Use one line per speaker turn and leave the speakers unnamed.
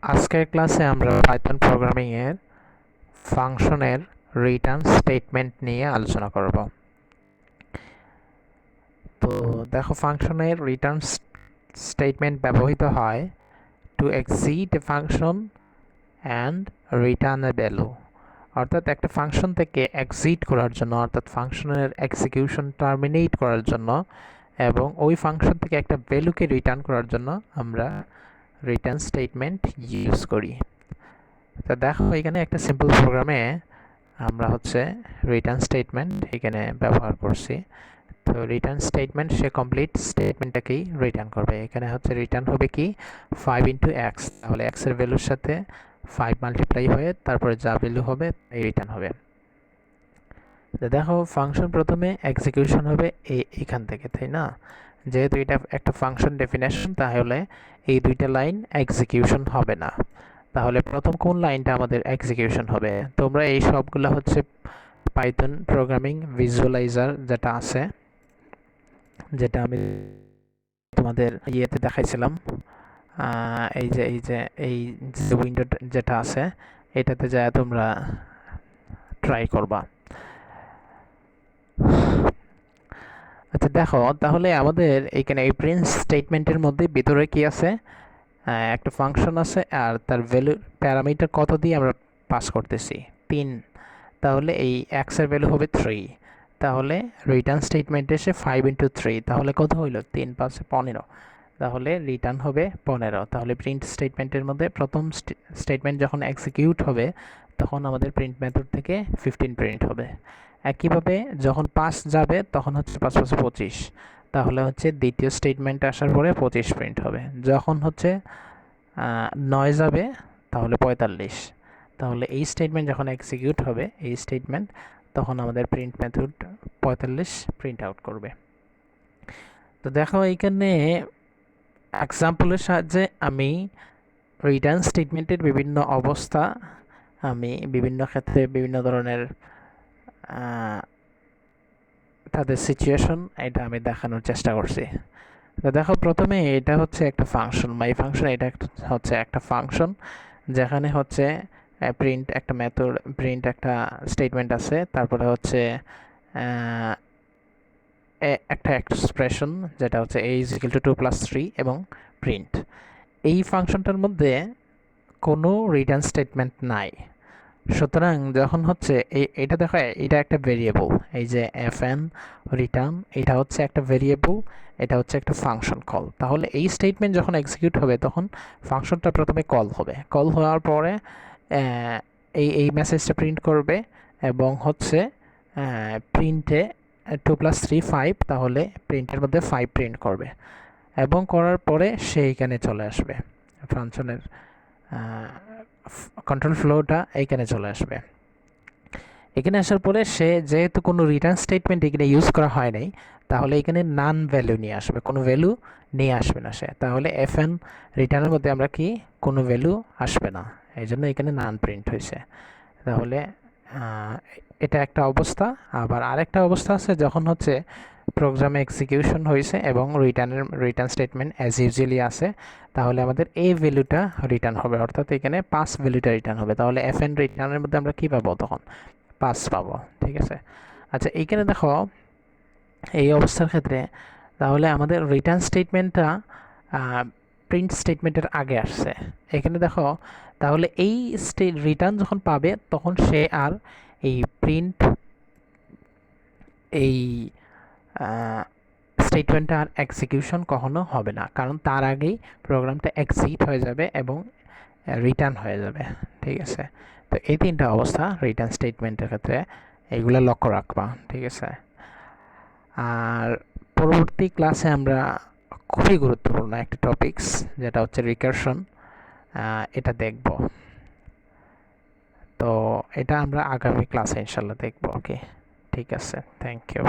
আজকের ক্লাসে আমরা পাইথন প্রোগ্রামিং এর ফাংশনের রিটার্ন স্টেটমেন্ট নিয়ে আলোচনা করব। তো দেখো, ফাংশনের রিটার্ন স্টেটমেন্ট ব্যবহৃত হয় to exit a function and return a value. অর্থাৎ একটা ফাংশন থেকে এক্সিট করার জন্য, অর্থাৎ ফাংশনের এক্সিকিউশন টার্মিনেট করার জন্য এবং ওই ফাংশন থেকে একটা ভ্যালুকে রিটার্ন করার জন্য আমরা রিটার্ন স্টেটমেন্ট ইউজ করি। তো দেখো, এখানে একটা সিম্পল প্রোগ্রামে আমরা রিটার্ন স্টেটমেন্ট এখানে ব্যবহার করছি। তো রিটার্ন স্টেটমেন্ট সে কমপ্লিট স্টেটমেন্টটাকেই রিটার্ন করবে। এখানে রিটার্ন হবে কি 5 ইন্টু এক্স, তাহলে এক্স এর ভ্যালুর সাথে 5 মাল্টিপ্লাই হয়ে তারপরে যা ভ্যালু হবে তাই রিটার্ন হবে। তো দেখো, ফাংশন প্রথমে এক্সিকিউশন হবে এখান থেকে, তাই না? যেহেতু এটা একটা ফাংশন ডেফিনেশন, তাহলে এই দুইটা লাইন এক্সিকিউশন হবে না। তাহলে প্রথম কোন লাইনটা আমাদের এক্সিকিউশন হবে? তোমরা এই সবগুলো পাইথন প্রোগ্রামিং ভিজুয়ালাইজার যেটা আছে, যেটা আমি তোমাদের ইয়েতে দেখাইছিলাম, এই যে উইন্ডো যেটা আছে, এটাতে যায় তোমরা ট্রাই করবা। আচ্ছা দেখো, তাহলে আমাদের এখানে এই প্রিন্ট স্টেটমেন্টের মধ্যে ভিতরে কি আছে? একটা ফাংশন আছে আর তার ভ্যালু প্যারামিটার কত দিয়ে আমরা পাস করতেছি 3। তাহলে এই এক্স এর ভ্যালু হবে 3। তাহলে রিটার্ন স্টেটমেন্ট এসে 5 ইন্টু 3, তাহলে কত হইল? 3 5 15, তাহলে রিটার্ন হবে 15। তাহলে প্রিন্ট স্টেটমেন্টের মধ্যে প্রথম স্টেটমেন্ট যখন এক্সিকিউট হবে তখন আমাদের প্রিন্ট মেথড থেকে 15 প্রিন্ট হবে। একইভাবে যখন 5 যাবে তখন 5 5 25, তাহলে দ্বিতীয় স্টেটমেন্ট আসার পরে 25 প্রিন্ট হবে। যখন 9 যাবে তাহলে 45। তাহলে এই স্টেটমেন্ট যখন এক্সিকিউট হবে, এই স্টেটমেন্ট, তখন আমাদের প্রিন্ট মেথড 45 প্রিন্ট আউট করবে। তো দেখো, এইখানে এক্সাম্পলের সাহায্যে আমি রিটার্ন স্টেটমেন্টের বিভিন্ন অবস্থা, আমি বিভিন্ন ক্ষেত্রে বিভিন্ন ধরনের তাদের সিচুয়েশন, এটা আমি দেখানোর চেষ্টা করছি। তো দেখো, প্রথমে এটা একটা ফাংশন, মাই ফাংশন। এটা একটা ফাংশন যেখানে প্রিন্ট একটা মেথড, প্রিন্ট একটা স্টেটমেন্ট আছে, তারপরে একটা এক্সপ্রেশন যেটা a is equal to 2 plus 3 এবং প্রিন্ট। এই ফাংশনটার মধ্যে কোনো রিটার্ন স্টেটমেন্ট নাই। সুতরাং যখন এটা দেখো, এটা একটা ভেরিয়েবল, এই যে fn রিটার্ন, এটা একটা ভেরিয়েবল, এটা একটা ফাংশন কল। তাহলে এই স্টেটমেন্ট যখন এক্সিকিউট হবে তখন ফাংশনটা প্রথমে কল হবে। কল হওয়ার পরে এই মেসেজটা প্রিন্ট করবে এবং প্রিন্টে 2 plus 3 5, তাহলে প্রিন্টের মধ্যে 5 প্রিন্ট করবে এবং করার পরে সে এখানে চলে আসবে। ফাংশনের কন্ট্রোল ফ্লোটা এইখানে চলে আসবে। এখানে আসার পরে সে যেহেতু কোনো রিটার্ন স্টেটমেন্ট এখানে ইউজ করা হয় নাই, তাহলে এখানে নান ভ্যালু নিয়ে আসবে, কোনো ভ্যালু নিয়ে আসবে না সে। তাহলে fn রিটার্নের মধ্যে আমরা কি কোনো ভ্যালু আসবে না, এই জন্য এখানে নান প্রিন্ট হয়েছে। তাহলে এটা একটা অবস্থা। আবার আরেকটা অবস্থা আছে যখন প্রোগ্রামে এক্সিকিউশন হয়েছে এবং রিটার্ন স্টেটমেন্ট অ্যাজ ইউজুয়ালি আছে, তাহলে আমাদের এই ভ্যালুটা রিটার্ন হবে, অর্থাৎ এখানে 5 ভ্যালুটা রিটার্ন হবে। তাহলে fn রিটার্নের মধ্যে আমরা কি পাবো? তখন 5 পাবো। ঠিক আছে। আচ্ছা, এইখানে দেখো, এই অবস্থার ক্ষেত্রে তাহলে আমাদের রিটার্ন স্টেটমেন্টটা প্রিন্ট স্টেটমেন্টের আগে আসছে। এখানে দেখো, তাহলে এই রিটার্ন যখন পাবে তখন সে আর এই প্রিন্ট এই স্টেটমেন্টটা আর এক্সিকিউশন কখনো হবে না, কারণ তার আগেই প্রোগ্রামটা এক্সিট হয়ে যাবে এবং রিটার্ন হয়ে যাবে। ঠিক আছে। তো এই তিনটা অবস্থা রিটার্ন স্টেটমেন্টের ক্ষেত্রে, এইগুলো লক্ষ্য রাখবা। ঠিক আছে। আর পরবর্তী ক্লাসে আমরা খুবই গুরুত্বপূর্ণ একটা টপিকস, যেটা রিকারশন, এটা দেখব। তো এটা আমরা আগামী ক্লাসে ইনশাল্লাহ দেখব। ওকে, ঠিক আছে, থ্যাংক ইউ।